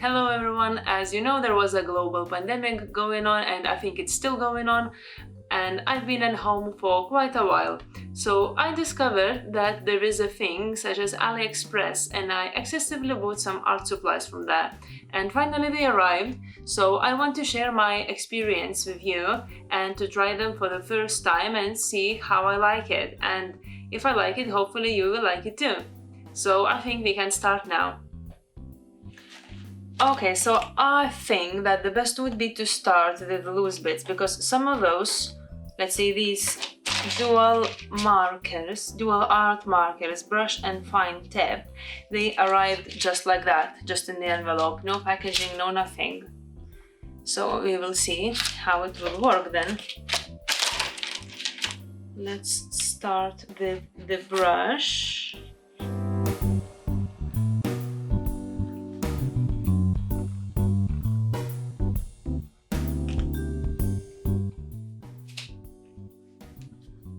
Hello everyone, as you know there was a global pandemic going on and I think it's still going on, and I've been at home for quite a while. So I discovered that there is a thing such as AliExpress, and I excessively bought some art supplies from there, and finally they arrived. So I want to share my experience with you and to try them for the first time and see how I like it, and if I like it, hopefully you will like it too. So I think we can start now. Okay, so I think that the best would be to start with the loose bits, because some of those, let's say these dual art markers, brush and fine tip, they arrived just like that, just in the envelope, no packaging, no nothing. So we will see how it will work then. Let's start with the brush.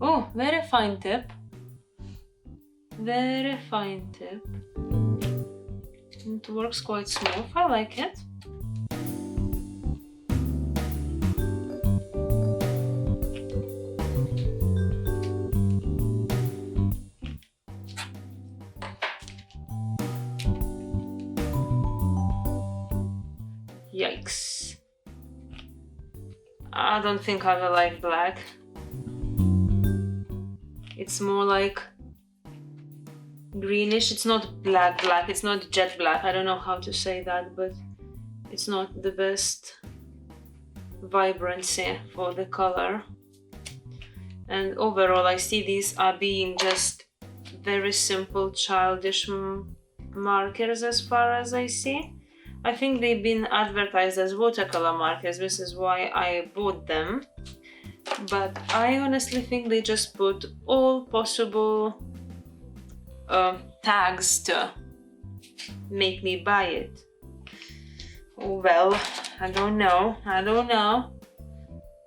Oh, very fine tip. Very fine tip. It works quite smooth. I like it. Yikes. I don't think I will like black. It's more like greenish. It's not black, it's not jet black. I don't know how to say that, but it's not the best vibrancy for the color. And overall, I see these are being just very simple, childish markers as far as I see. I think they've been advertised as watercolor markers. This is why I bought them. But I honestly think they just put all possible tags to make me buy it. Well, I don't know.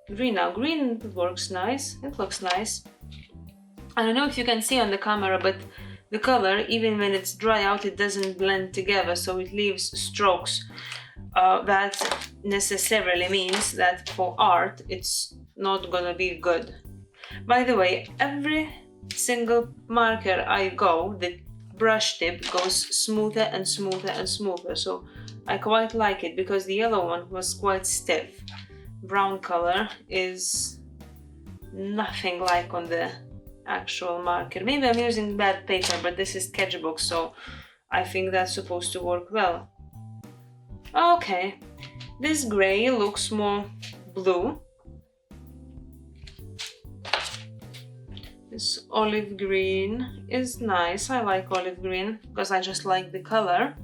Green works nice. It looks nice. I don't know if you can see on the camera, but the color, even when it's dry out, it doesn't blend together, so it leaves strokes. That necessarily means that for art it's not gonna be good. By the way, every single marker I go, the brush tip goes smoother and smoother and smoother, so I quite like it, because the yellow one was quite stiff. Brown color is nothing like on the actual marker. Maybe I'm using bad paper, but this is sketchbook, so I think that's supposed to work well. Okay, this gray looks more blue. This olive green is nice. I like olive green because I just like the color.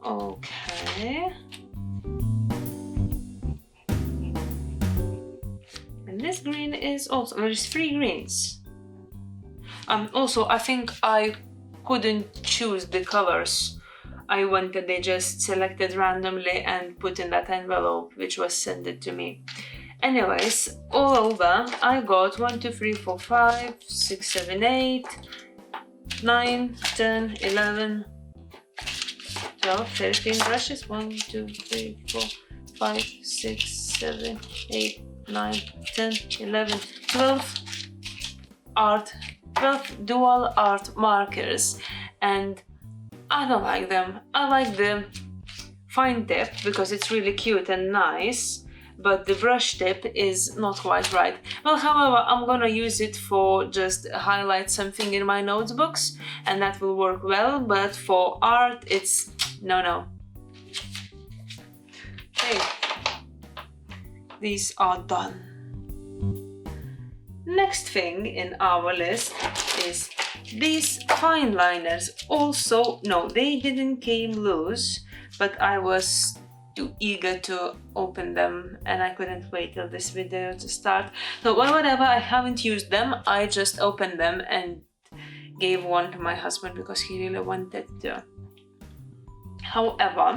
Okay. And this green is also, there's 3 greens. Also, I think I couldn't choose the colors I wanted. They just selected randomly and put in that envelope which was sent to me. Anyways, all over I got 1, 2, 3, 4, 5, 6, 7, 8, 9, 10, 11, 12, 13 brushes. 1, 2, 3, 4, 5, 6, 7, 8, 9, 10, 11, 12 dual art markers, and I don't like them. I like the fine tip because it's really cute and nice, but the brush tip is not quite right. Well, however, I'm gonna use it for just highlight something in my notebooks, and that will work well, but for art, it's no. Okay, these are done. Next thing in our list is these fine liners. Also, no, they didn't came loose, but I was too eager to open them and I couldn't wait till this video to start. So whatever, I haven't used them. I just opened them and gave one to my husband because he really wanted to. However,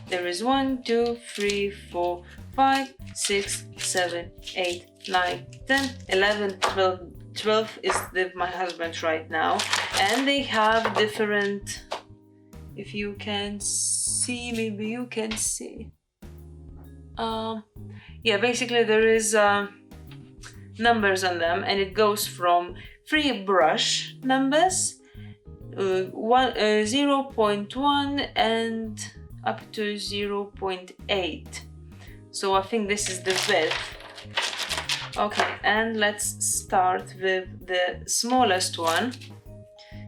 there is 1, 2, 3, 4, 5, 6, 7, 8, 9, 10, 11, 12. 12 is with my husband right now, and they have different if you can see, maybe you can see. Yeah, basically there is numbers on them, and it goes from free brush numbers 0.1 and up to 0.8. So I think this is the width. Okay, and let's start with the smallest one,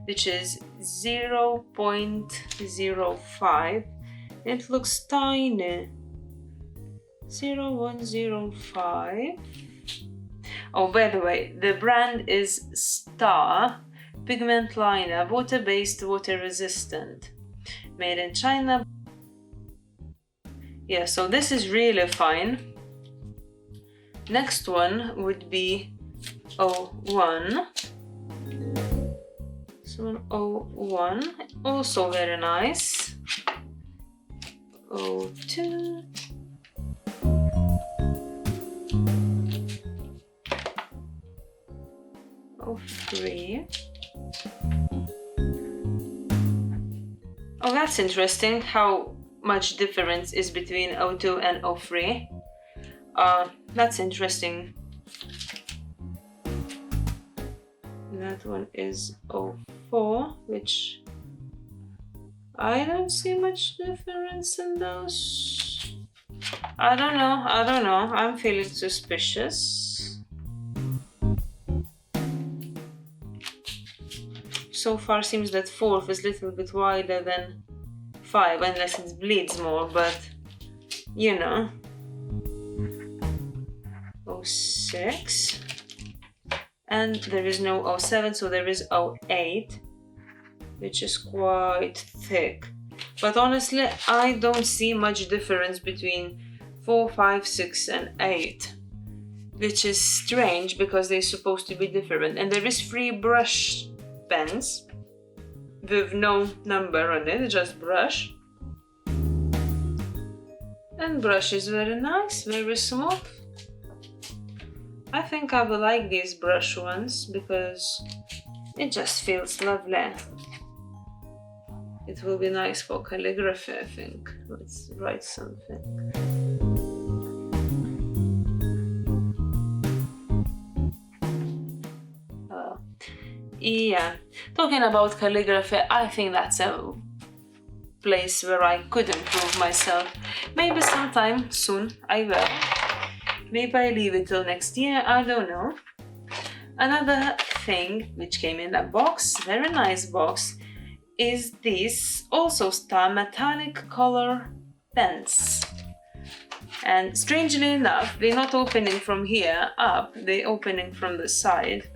which is 0.05. It looks tiny. 0105. Oh, by the way, the brand is Star Pigment Liner, water-based, water-resistant, made in China. Yeah, so this is really fine. Next one would be 01. So 01, also very nice. 02. 03. Oh, that's interesting how much difference is between 02 and 03. That's interesting. That one is 04, which I don't see much difference in those. I don't know. I'm feeling suspicious. So far seems that 4 is a little bit wider than 5, unless it bleeds more, but you know. 06, and there is no 07, so there is 08, which is quite thick. But honestly, I don't see much difference between 4, 5, 6 and 8, which is strange because they're supposed to be different. And there is free brush pens with no number on it, just brush. And brush is very nice, very smooth. I think I will like these brush ones because it just feels lovely. It will be nice for calligraphy, I think. Let's write something. Yeah, talking about calligraphy, I think that's a place where I could improve myself. Maybe sometime soon I will. Maybe I leave it till next year, I don't know. Another thing which came in a box, very nice box, is this also Star metallic color pens. And strangely enough, they're not opening from here up, they're opening from the side.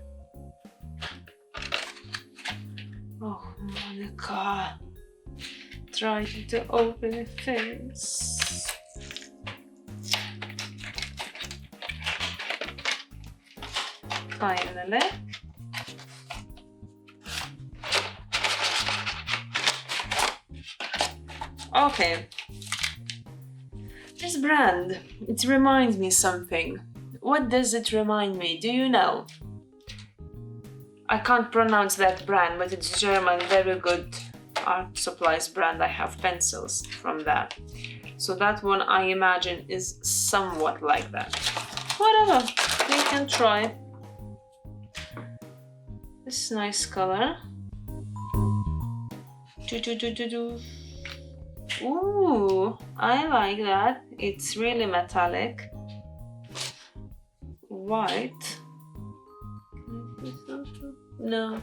Oh, Monica, trying to open things. Finally. Okay. This brand, it reminds me something. What does it remind me? Do you know? I can't pronounce that brand, but it's German, very good art supplies brand. I have pencils from that. So that one I imagine is somewhat like that. Whatever, we can try. This nice color. Ooh, I like that. It's really metallic. White. No.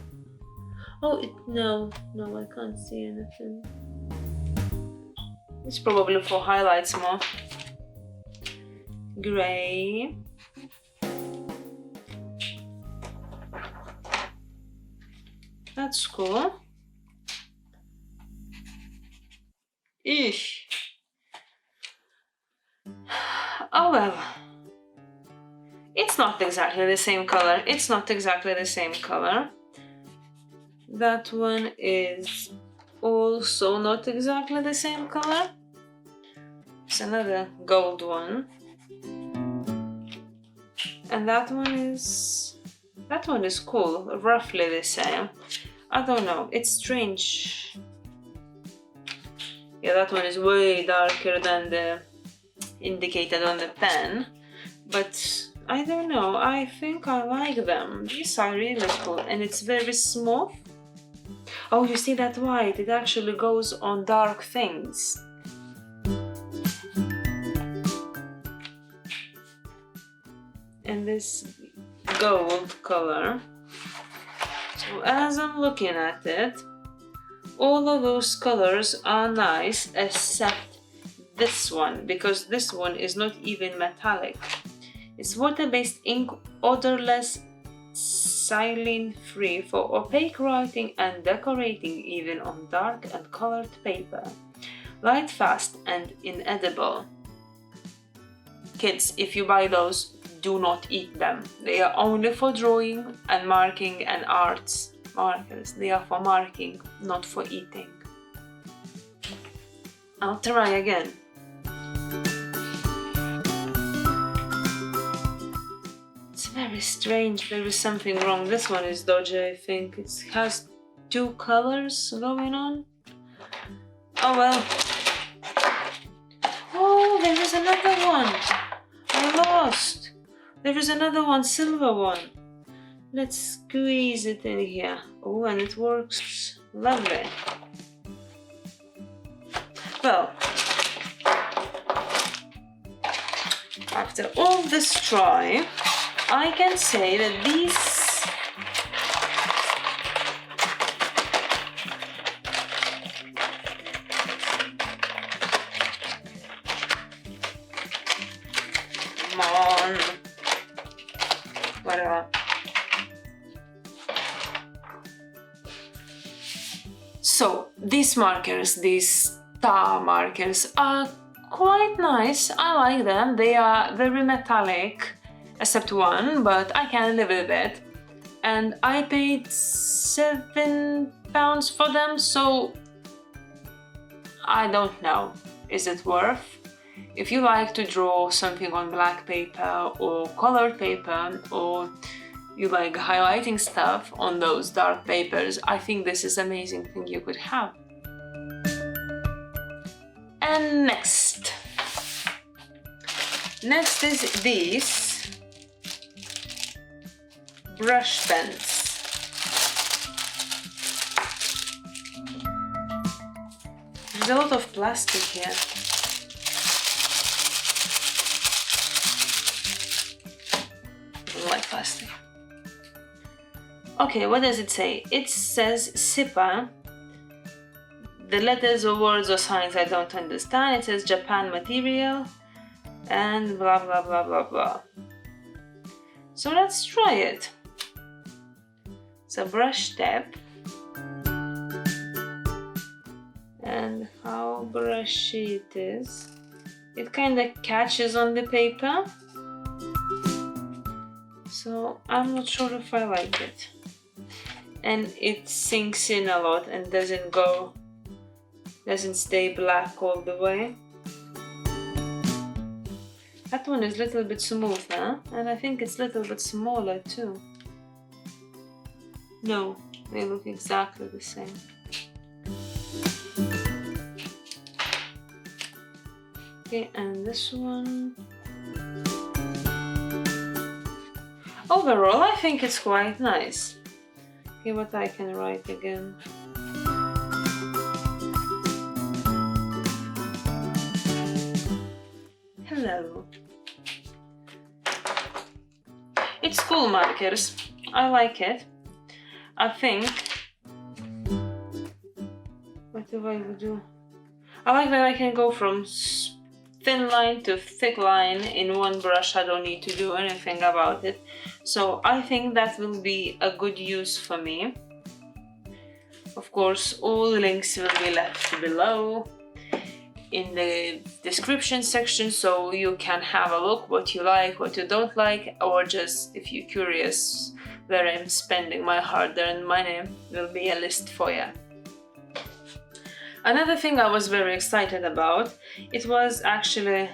Oh, no, I can't see anything. It's probably for highlights more. Gray. That's cool. Eesh. Oh well. It's not exactly the same color. That one is also not exactly the same color. It's another gold one. And that one is cool, roughly the same. I don't know, it's strange. Yeah, that one is way darker than the indicated on the pen, but I don't know, I think I like them. These are really cool, and it's very smooth. Oh, you see that white? It actually goes on dark things. And this gold color. So as I'm looking at it, all of those colors are nice except this one, because this one is not even metallic. It's water-based ink, odorless, silane-free for opaque writing and decorating even on dark and colored paper. Light fast and inedible. Kids, if you buy those, do not eat them. They are only for drawing and marking and arts markers. They are for marking, not for eating. I'll try again. It's very strange. There is something wrong. This one is dodgy, I think. It has two colors going on. Oh well. Oh, there is another one. I lost. There is another one, silver one. Let's squeeze it in here. Oh, and it works lovely. Well, after all this try, I can say that these come on, whatever. So these markers, these star markers, are quite nice. I like them. They are very metallic, except one, but I can live with it. And I paid £7 for them, so I don't know. Is it worth? If you like to draw something on black paper or colored paper, or you like highlighting stuff on those dark papers, I think this is an amazing thing you could have. And next is these brush pens. There's a lot of plastic here. I don't like plastic. Okay, what does it say? It says SIPA. The letters or words or signs I don't understand. It says Japan material and blah blah blah blah blah. So let's try it. It's a brush tab. And how brushy it is. It kind of catches on the paper. So I'm not sure if I like it. And it sinks in a lot and doesn't stay black all the way. That one is a little bit smoother, and I think it's a little bit smaller too. No, they look exactly the same. Okay, and this one. Overall, I think it's quite nice. Okay, what I can write again. Hello. It's cool markers. I like it. I think. What do I do? I like that I can go from thin line to thick line in one brush. I don't need to do anything about it. So I think that will be a good use for me. Of course, all links will be left below in the description section, so you can have a look what you like, what you don't like, or just if you're curious where I'm spending my hard-earned money, will be a list for you. Another thing I was very excited about, it was actually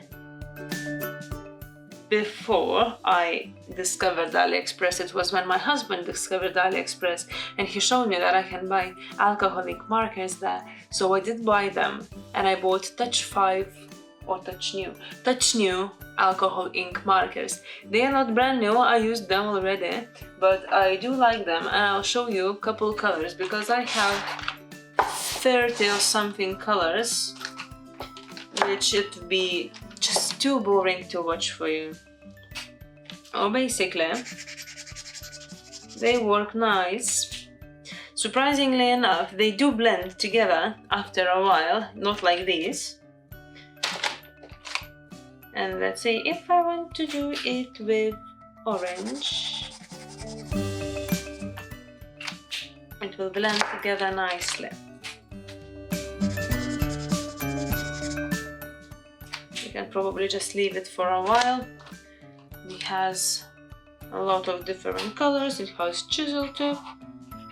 before I discovered AliExpress. It was when my husband discovered AliExpress and he showed me that I can buy alcoholic markers there. So I did buy them, and I bought Touch 5 or Touch New alcohol ink markers. They are not brand new, I used them already, but I do like them, and I'll show you a couple colors because I have 30 or something colors, which it would be just too boring to watch for you. Oh, basically, they work nice. Surprisingly enough, they do blend together after a while, not like these. And let's say if I want to do it with orange, it will blend together nicely. You can probably just leave it for a while. It has a lot of different colors. It has chisel tip,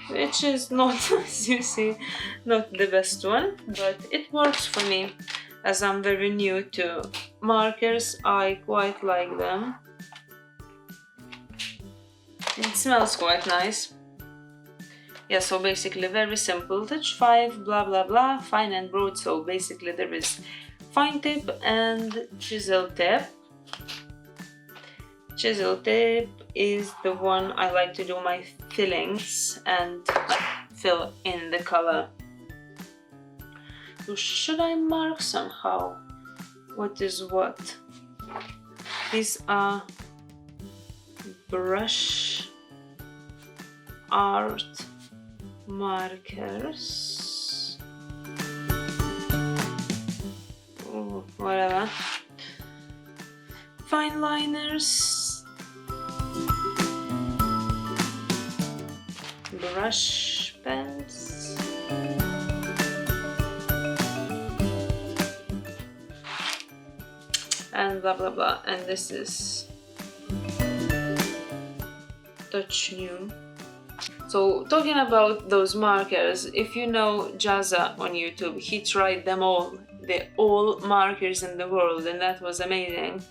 which is not, as you see, not the best one, but it works for me. As I'm very new to markers, I quite like them. It smells quite nice. Yeah, so basically very simple. Touch 5, blah blah blah, fine and broad. So basically there is fine tip and chisel tip. Chisel tip is the one I like to do my fillings and fill in the color. So should I mark somehow what is what? These are brush art markers. Ooh, whatever. Fine liners. Brush pens. And blah blah blah, and this is Touch New. So talking about those markers, if you know Jazza on YouTube, he tried them all, all markers in the world, and that was amazing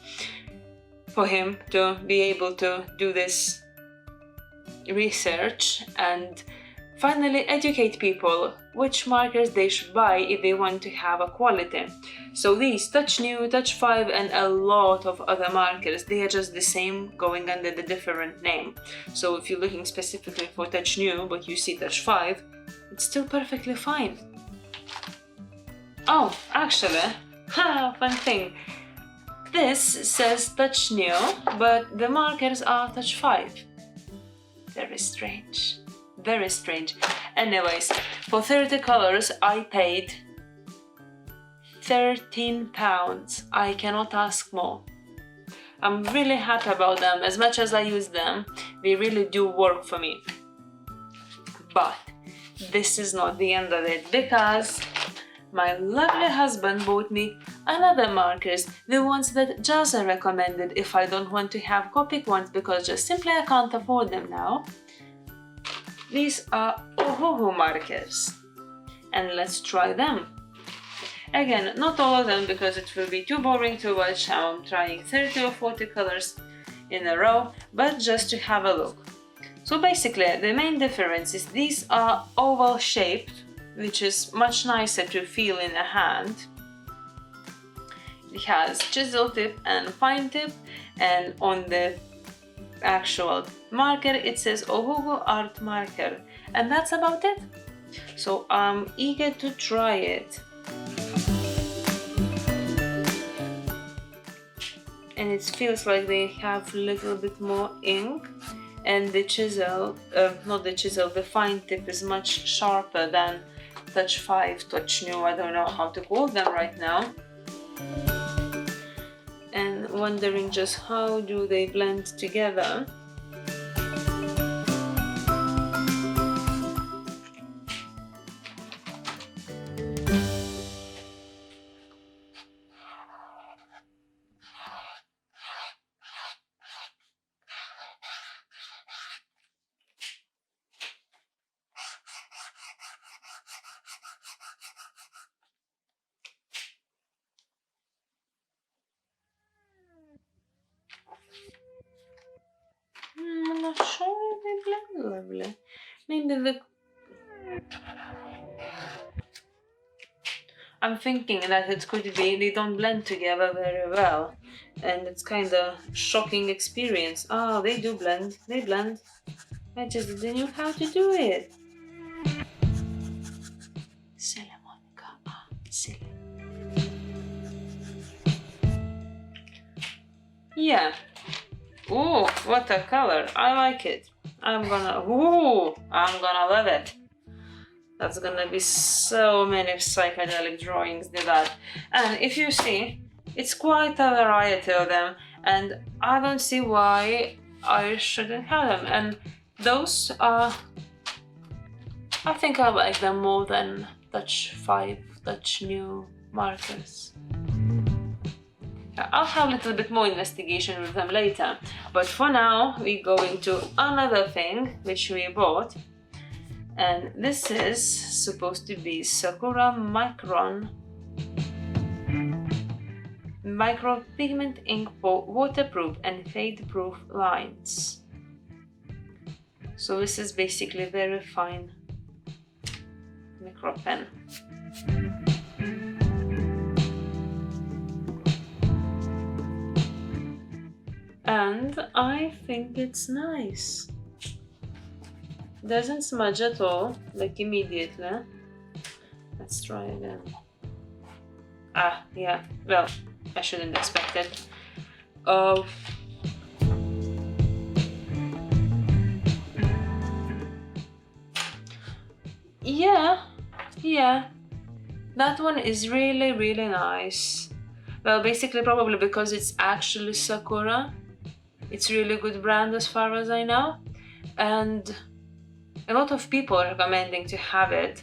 for him to be able to do this research and finally educate people which markers they should buy if they want to have a quality. So these Touch New, Touch 5 and a lot of other markers, they are just the same going under the different name. So if you're looking specifically for Touch New but you see Touch 5, it's still perfectly fine. Oh, actually, fun thing. This says Touch New, but the markers are Touch 5. Very strange. Very strange. Anyways, for 30 colors I paid £13. I cannot ask more. I'm really happy about them. As much as I use them, they really do work for me. But this is not the end of it, because my lovely husband bought me another markers, the ones that Jazza recommended if I don't want to have Copic ones because just simply I can't afford them now. These are Ohoho markers, and let's try them. Again, not all of them because it will be too boring to watch. I'm trying 30 or 40 colors in a row, but just to have a look. So basically, the main difference is these are oval shaped, which is much nicer to feel in a hand. It has chisel tip and fine tip, and on the actual marker it says Ohoho art marker, and that's about it. So I'm eager to try it. And it feels like they have a little bit more ink, and the chisel, the fine tip is much sharper than Touch 5, Touch New, I don't know how to call them right now. And wondering just how do they blend together. Maybe I'm thinking that it could be they don't blend together very well, and it's kind of shocking experience. Oh, they do blend. They blend. I just didn't know how to do it. Silly Monica. Silly. Yeah. Ooh, what a color. I like it. I'm gonna love it. That's gonna be so many psychedelic drawings with that. And if you see, it's quite a variety of them, and I don't see why I shouldn't have them. And those are, I think I like them more than Touch 5, Touch New markers. I'll have a little bit more investigation with them later, but for now we're going to another thing which we bought, and this is supposed to be Sakura Micro Pigment Ink for waterproof and fade-proof lines. So this is basically very fine micro pen. And I think it's nice. Doesn't smudge at all, like immediately. Let's try again. Ah, yeah, well, I shouldn't expect it. Yeah, that one is really, really nice. Well, basically probably because it's actually Sakura. It's really good brand as far as I know, and a lot of people are recommending to have it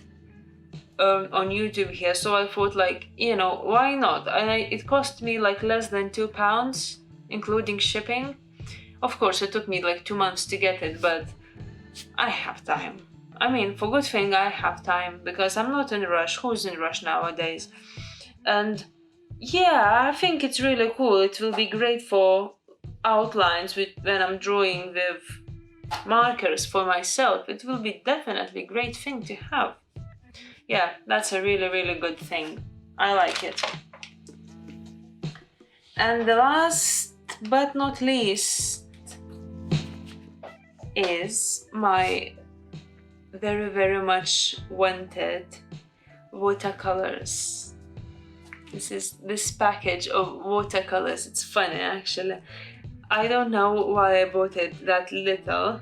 on YouTube here, so I thought, like, you know, why not? It cost me like less than £2, including shipping. Of course, it took me like 2 months to get it, but I have time. I mean, for good thing I have time, because I'm not in a rush. Who's in a rush nowadays? And yeah, I think it's really cool. It will be great for outlines when I'm drawing with markers for myself. It will be definitely a great thing to have. Yeah, that's a really, really good thing. I like it. And the last but not least is my very, very much wanted watercolors. This is this package of watercolors. It's funny, actually. I don't know why I bought it that little,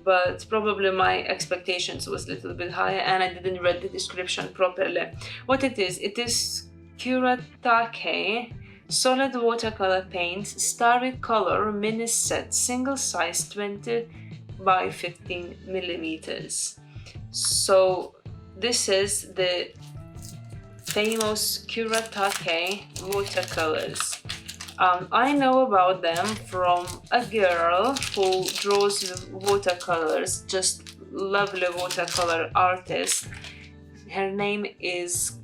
but probably my expectations was a little bit higher and I didn't read the description properly. What it is Kuratake solid watercolor paints, starry color mini set, single size 20 by 15 millimeters. So this is the famous Kuratake watercolors. I know about them from a girl who draws with watercolors, just lovely watercolor artist. Her name is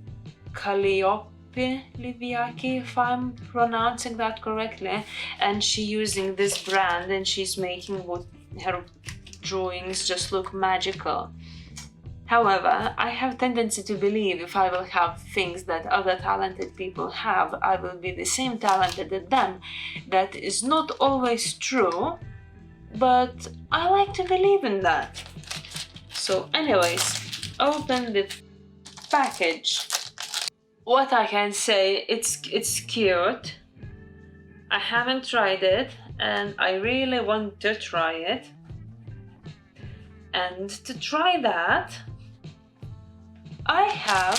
Calliope Liviaki, if I'm pronouncing that correctly, and she's using this brand and she's making her drawings just look magical. However, I have tendency to believe if I will have things that other talented people have, I will be the same talented as them. That is not always true, but I like to believe in that. So anyways, open the package. What I can say, it's cute. I haven't tried it and I really want to try it. And to try that, I have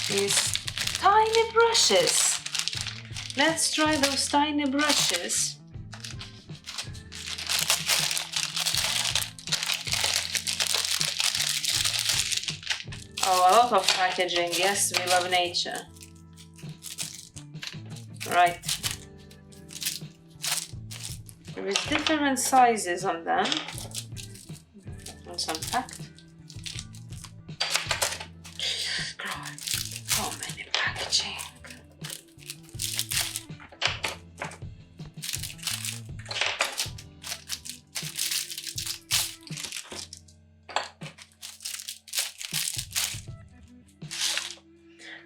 these tiny brushes. Let's try those tiny brushes. Oh, a lot of packaging. Yes, we love nature. Right. There is different sizes on them. Let's unpack. So many packaging.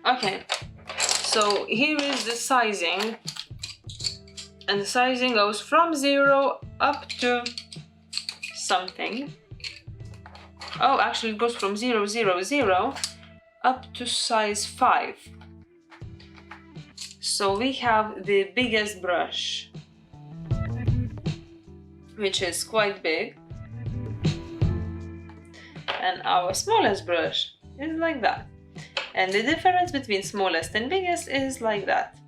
Okay, so here is the sizing, and the sizing goes from 0 up to something. Oh, actually it goes from 0, 0, 0 up to size 5. So we have the biggest brush, which is quite big, and our smallest brush is like that. And the difference between smallest and biggest is like that.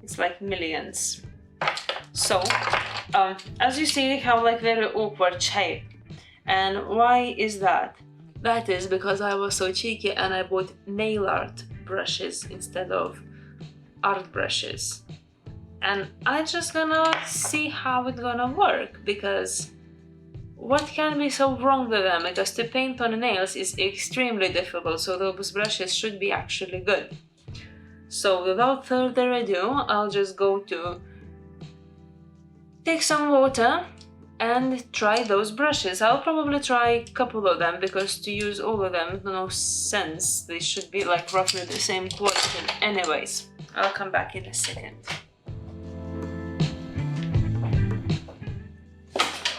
It's like millions. So, as you see, they have like very awkward shape. And why is that? That is because I was so cheeky and I bought nail art brushes instead of art brushes. And I'm just gonna see how it's gonna work, because what can be so wrong with them? Because to paint on nails is extremely difficult, so those brushes should be actually good. So without further ado, I'll just go to take some water and try those brushes. I'll probably try a couple of them, because to use all of them, no sense. They should be like roughly the same quality. Anyways, I'll come back in a second.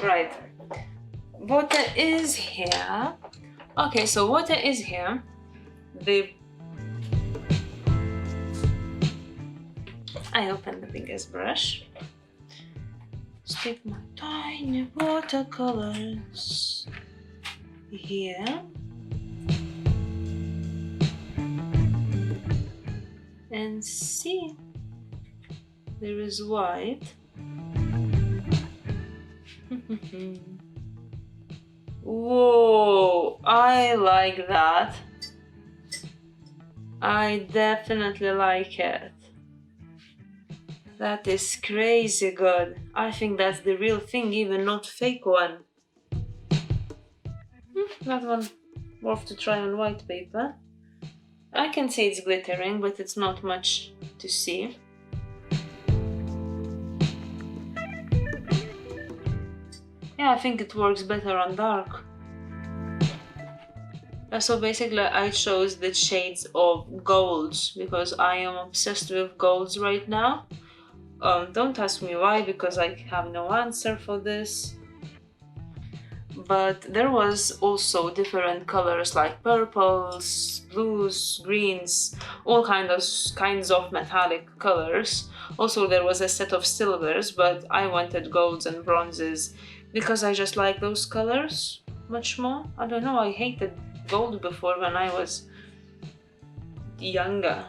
Right. Water is here. Okay, so water is here. I open the biggest brush. Stick my tiny watercolors here. And see, there is white. Whoa, I like that. I definitely like it. That is crazy good. I think that's the real thing, even not fake one. That one worth to try on white paper. I can see it's glittering, but it's not much to see. Yeah, I think it works better on dark. So basically I chose the shades of golds because I am obsessed with golds right now. Don't ask me why, because I have no answer for this. But there was also different colors like purples, blues, greens, all kinds of metallic colors. Also there was a set of silvers, but I wanted golds and bronzes because I just like those colors much more. I don't know, I hated gold before when I was younger.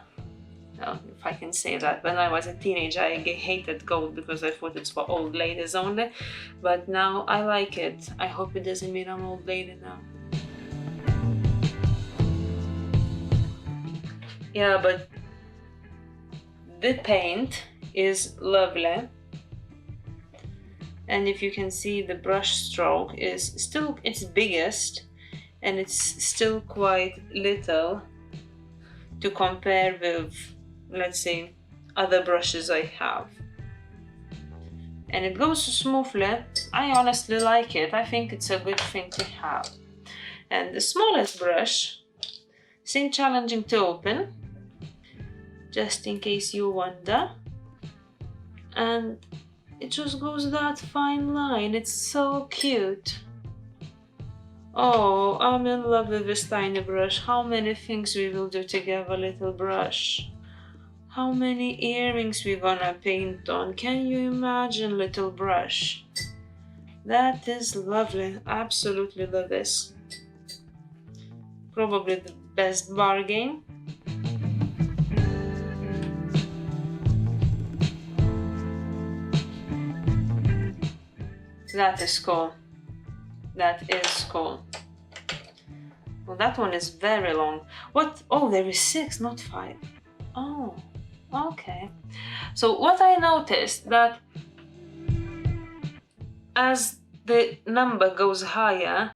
If I can say that. When I was a teenager, I hated gold because I thought it's for old ladies only. But now I like it. I hope it doesn't mean I'm old lady now. Yeah, but the paint is lovely. And if you can see, the brush stroke is still its biggest, and it's still quite little to compare with, let's say, other brushes I have. And it goes smoothly. I honestly like it. I think it's a good thing to have. And the smallest brush seems challenging to open, just in case you wonder. And it just goes that fine line. It's so cute. Oh, I'm in love with this tiny brush. How many things we will do together, little brush. How many earrings we're gonna paint on. Can you imagine, little brush? That is lovely. Absolutely love this. Probably the best bargain. That is cool. That is cool. Well, that one is very long. What? Oh, there is 6, not 5. Oh, okay. So what I noticed that as the number goes higher,